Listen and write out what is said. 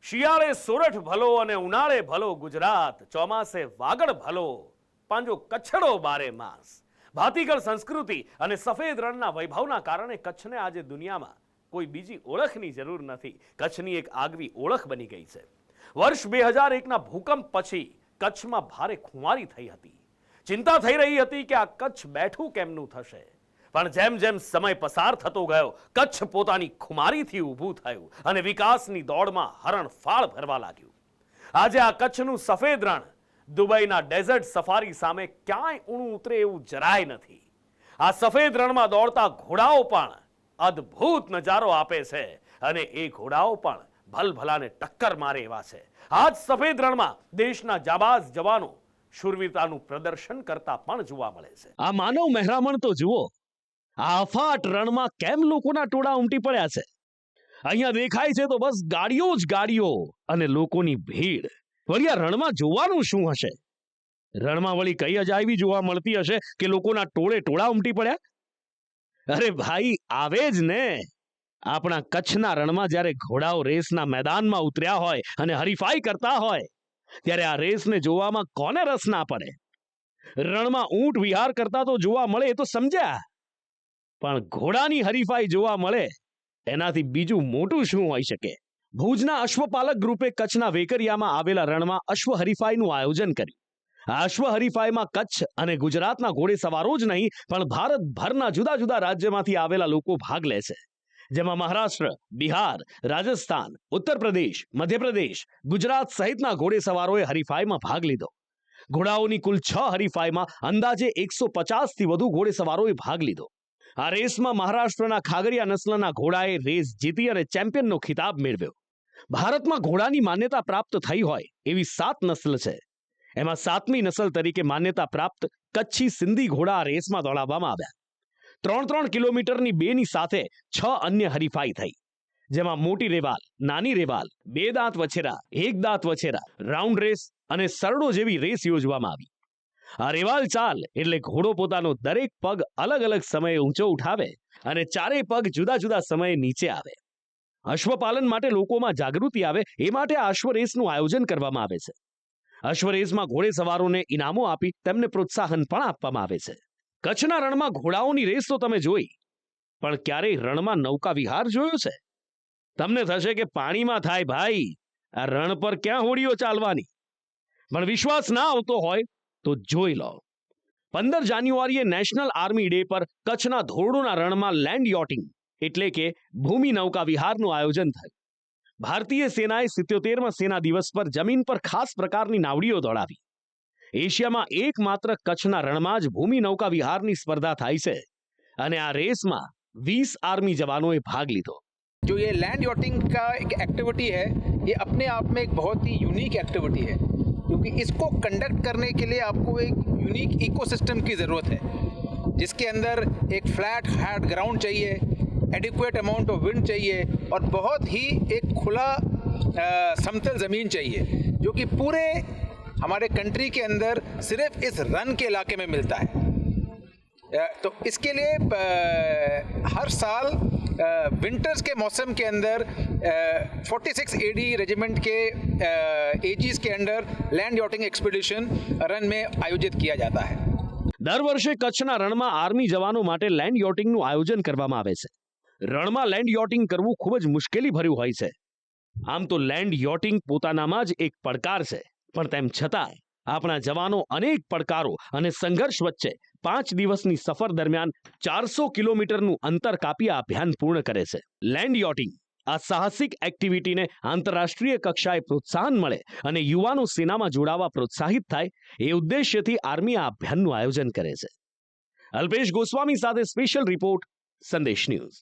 શિયાળે સોરઠ ભલો અને ઉનાળે ભલો ગુજરાત, ચોમાસે વાગડ ભલો, પાંજો કચ્છડો બારે માસ. ભાતીગળ સંસ્કૃતિ અને સફેદ રણના વૈભવના કારણે કચ્છને આજે દુનિયામાં કોઈ બીજી ઓળખની જરૂર નથી. કચ્છની એક આગવી ઓળખ બની ગઈ છે. વર્ષ 2001ના ભૂકંપ પછી કચ્છમાં ભારે ખુમારી થઈ હતી. ચિંતા થઈ રહી હતી કે આ કચ્છ બેઠું કેમનું થશે. પણ જેમ જેમ સમય પસાર થતો ગયો, કચ્છ પોતાની ખુમારીથી ઊભું થયું અને વિકાસની દોડમાં હરણફાળ ભરવા લાગ્યું. આજે આ કચ્છનું સફેદ રણ દુબઈના ડેઝર્ટ સફારી સામે ક્યાંય ઊણું ઉતરે એવું જરાય નથી. આ સફેદ રણમાં દોડતા ઘોડાઓ પણ અદ્ભુત નજારો આપે છે અને એ ઘોડાઓ પણ ભલભલાને ટક્કર મારે એવા છે. આજ સફેદ રણમાં દેશના જાબાઝ જવાનો શૂરવીરતાનું પ્રદર્શન કરતા પણ જોવા મળે છે. આ માનવ મહેરામણ તો જુઓ. આ અફાટ રણમાં કેમ લોકોના ટોળા ઉમટી પડ્યા છે. અહીંયા દેખાય છે તો બસ ગાડીઓ જ ગાડીઓ અને લોકોની ભીડ. વળી આ રણમાં જોવાનું શું હશે? રણમાં વળી કઈ અજાયબી જોવા મળતી હશે કે લોકોના ટોળા ઉમટી પડ્યા? અરે ભાઈ, આવે જ ને. આપણા કચ્છના રણમાં જ્યારે ઘોડાઓ રેસના મેદાનમાં ઉતર્યા હોય અને હરીફાઈ કરતા હોય, ત્યારે આ રેસને જોવામાં કોને રસ ના પડે? રણમાં ઊંટ વિહાર કરતા તો જોવા મળે એ તો સમજ્યા, પણ ઘોડાની હરીફાઈ જોવા મળે એનાથી બીજું મોટું શું હોઈ શકે? ભુજના અશ્વપાલક ગ્રુપે કચ્છના વેકરિયામાં આવેલા રણમાં અશ્વ હરીફાઈનું આયોજન કર્યું. આ અશ્વ હરીફાઈમાં કચ્છ અને ગુજરાતના ઘોડેસવારો જ નહીં, પણ ભારતભરના જુદા જુદા રાજ્યમાંથી આવેલા લોકો ભાગ લે છે. જેમાં મહારાષ્ટ્ર, બિહાર, રાજસ્થાન, ઉત્તર પ્રદેશ, મધ્યપ્રદેશ, ગુજરાત સહિતના ઘોડેસવારોએ હરીફાઈમાં ભાગ લીધો. ઘોડાઓની કુલ 6 હરીફાઈમાં અંદાજે 150થી વધુ ઘોડેસવારોએ ભાગ લીધો. આ રેસમાં મહારાષ્ટ્રના ખાગરિયા નસ્લના ઘોડાએ રેસ જીતી અને ચેમ્પિયનનો ખિતાબ મેળવ્યો. ભારતમાં ઘોડાની માન્યતા પ્રાપ્ત થઈ હોય એવી 7 નસ્લ છે. એમાં 7મી નસ્લ તરીકે માન્યતા પ્રાપ્ત કચ્છી સિંધી ઘોડા રેસમાં દોડાવવામાં આવ્યા. 3-3 કિલોમીટરની 2ની સાથે 6 અન્ય હરીફાઈ થઈ, જેમાં મોટી રેવાલ, નાની રેવાલ, 2 દાંત વછેરા, 1 દાંત વછેરા, રાઉન્ડ રેસ અને સરડો જેવી રેસ યોજવામાં આવી. આ રેવાલ ચાલ એટલે ઘોડો પોતાનો દરેક પગ અલગ અલગ સમયે ઊંચો ઉઠાવે અને ચારેય પગ જુદા જુદા સમયે નીચે આવે. અશ્વપાલન માટે લોકોમાં જાગૃતિ આવે એ માટે આ અશ્વરેસનું આયોજન કરવામાં આવે છે. અશ્વરેસમાં ઘોડેસવારોને ઇનામો આપી તેમને પ્રોત્સાહન પણ આપવામાં આવે છે. કચ્છના રણમાં ઘોડાઓની રેસ તો તમે જોઈ, પણ ક્યારેય રણમાં નૌકા વિહાર જોયો છે? તમને થશે કે પાણીમાં થાય ભાઈ, આ રણ પર ક્યાં હોડીઓ ચાલવાની? પણ વિશ્વાસ ના આવતો હોય તો જોઈ લો. 15 જાન્યુઆરીએ નેશનલ આર્મી ડે પર કચ્છના ધોરડોના રણમાં લેન્ડ યોટિંગ એટલે કે ભૂમિ નૌકા વિહારનું આયોજન થયું. ભારતીય સેનાએ 77મા સેના દિવસ પર જમીન પર ખાસ પ્રકારની નાવડીઓ દોડાવી. એશિયામાં એકમાત્ર કચ્છના રણમાં જ ભૂમિ નૌકા વિહારની સ્પર્ધા થાય છે અને આ રેસમાં 20 આર્મી જવાનોએ ભાગ લીધો. जो ये लैंड यॉटिंग का एक एक्टिविटी है, ये अपने आप में एक बहुत ही यूनिक एक्टिविटी है, क्योंकि इसको कंडक्ट करने के लिए आपको एक यूनिक इकोसिस्टम की ज़रूरत है, जिसके अंदर एक फ्लैट हार्ड ग्राउंड चाहिए, एडिक्वेट अमाउंट ऑफ विंड चाहिए और बहुत ही एक खुला समतल ज़मीन चाहिए, जो कि पूरे हमारे कंट्री के अंदर सिर्फ इस रन के इलाके में मिलता है. तो इसके लिए हर साल विंटर्स के मौसम के अंदर 46 AD रेजिमेंट के एजीज के under land yachting expedition run में आयोजित किया जाता है. દર વર્ષે કચ્છના રણમાં આર્મી જવાનો માટે લેન્ડ યોટિંગનું આયોજન કરવામાં આવે છે. રણમાં લેન્ડ યોટિંગ કરવું ખૂબ જ મુશ્કેલી ભર્યું હોય છે. આમ તો લેન્ડ યોટિંગ પોતાનામાં જ એક પડકાર છે, પણ તેમ છતાં આપણા જવાનો અનેક પડકારો અને સંઘર્ષ વચ્ચે 5 દિવસની સફર દરમિયાન 400 કિલોમીટરનું અંતર કાપી આ અભિયાન પૂર્ણ કરે છે. લેન્ડ યોટિંગ આ સાહસિક એક્ટિવિટીને આંતરરાષ્ટ્રીય કક્ષાએ પ્રોત્સાહન મળે અને યુવાનો સેનામાં જોડાવા પ્રોત્સાહિત થાય એ ઉદ્દેશ્યથી આર્મી આ અભિયાનનું આયોજન કરે છે. અલ્પેશ ગોસ્વામી સાથે સ્પેશિયલ રિપોર્ટ, સંદેશ ન્યૂઝ.